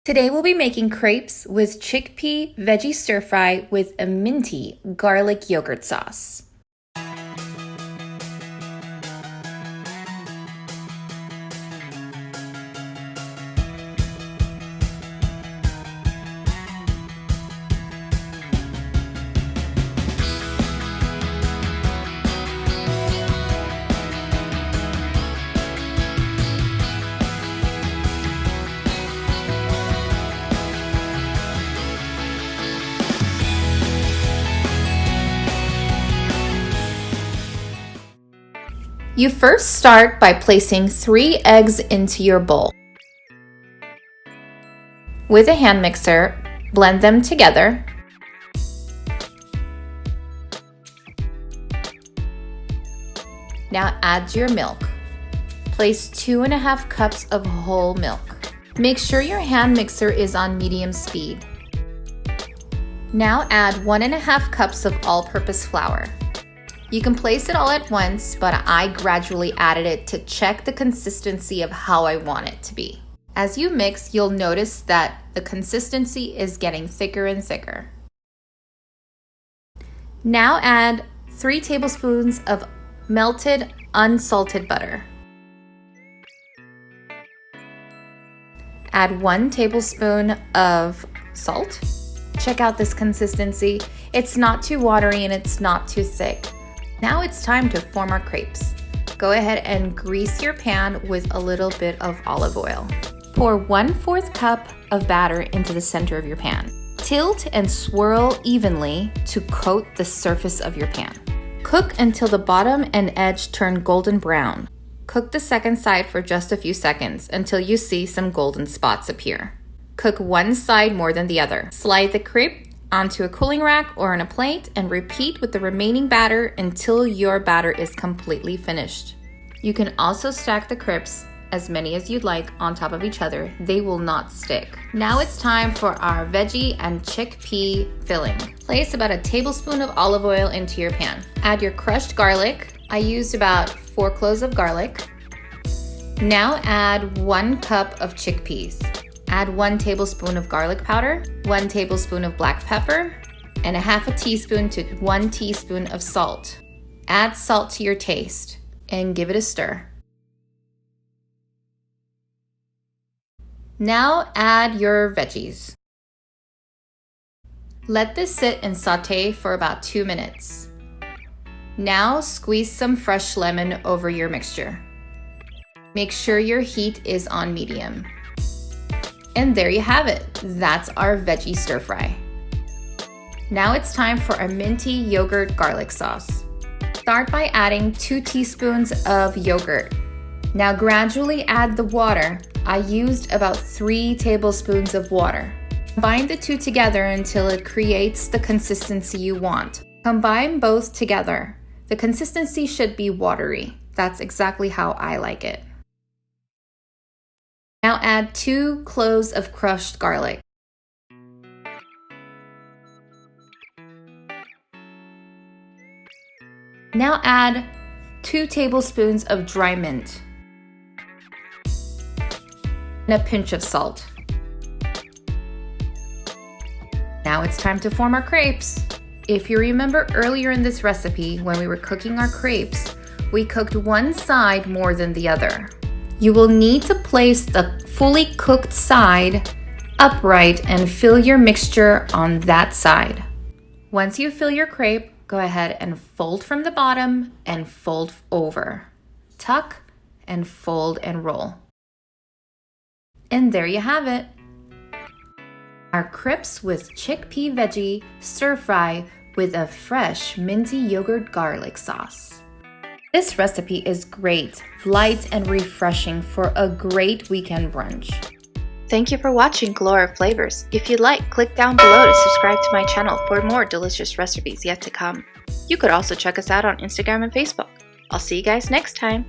Today we'll be making crepes with chickpea veggie stir fry with a minty garlic yogurt sauce. You first start by placing 3 eggs into your bowl. With a hand mixer, blend them together. Now add your milk. Place 2½ cups of whole milk. Make sure your hand mixer is on medium speed. Now add 1½ cups of all-purpose flour. You can place it all at once, but I gradually added it to check the consistency of how I want it to be. As you mix, you'll notice that the consistency is getting thicker and thicker. Now add 3 tablespoons of melted unsalted butter. Add 1 tablespoon of salt. Check out this consistency. It's not too watery and it's not too thick. Now it's time to form our crepes. Go ahead and grease your pan with a little bit of olive oil. Pour 1/4 cup of batter into the center of your pan. Tilt and swirl evenly to coat the surface of your pan. Cook until the bottom and edge turn golden brown. Cook the second side for just a few seconds until you see some golden spots appear. Cook one side more than the other. Slide the crepe onto a cooling rack or on a plate and repeat with the remaining batter until your batter is completely finished. You can also stack the crepes, as many as you'd like, on top of each other. They will not stick. Now it's time for our veggie and chickpea filling. Place about a tablespoon of olive oil into your pan. Add your crushed garlic. I used about 4 cloves of garlic. Now add 1 cup of chickpeas. Add 1 tablespoon of garlic powder, 1 tablespoon of black pepper, and 1/2 teaspoon to 1 teaspoon of salt. Add salt to your taste and give it a stir. Now add your veggies. Let this sit and saute for about 2 minutes. Now squeeze some fresh lemon over your mixture. Make sure your heat is on medium. And there you have it. That's our veggie stir fry. Now it's time for a minty yogurt garlic sauce. Start by adding 2 teaspoons of yogurt. Now gradually add the water. I used about 3 tablespoons of water. Combine the 2 together until it creates the consistency you want. Combine both together. The consistency should be watery. That's exactly how I like it. Now add 2 cloves of crushed garlic. Now add 2 tablespoons of dry mint and a pinch of salt. Now it's time to form our crepes. If you remember earlier in this recipe, when we were cooking our crepes, we cooked one side more than the other. You will need to place the fully cooked side upright and fill your mixture on that side. Once you fill your crepe, go ahead and fold from the bottom and fold over. Tuck and fold and roll. And there you have it. Our crepes with chickpea veggie stir fry with a fresh minty yogurt garlic sauce. This recipe is great, light and refreshing for a great weekend brunch. Thank you for watching Galore Flavors. If you'd like, click down below to subscribe to my channel for more delicious recipes yet to come. You could also check us out on Instagram and Facebook. I'll see you guys next time.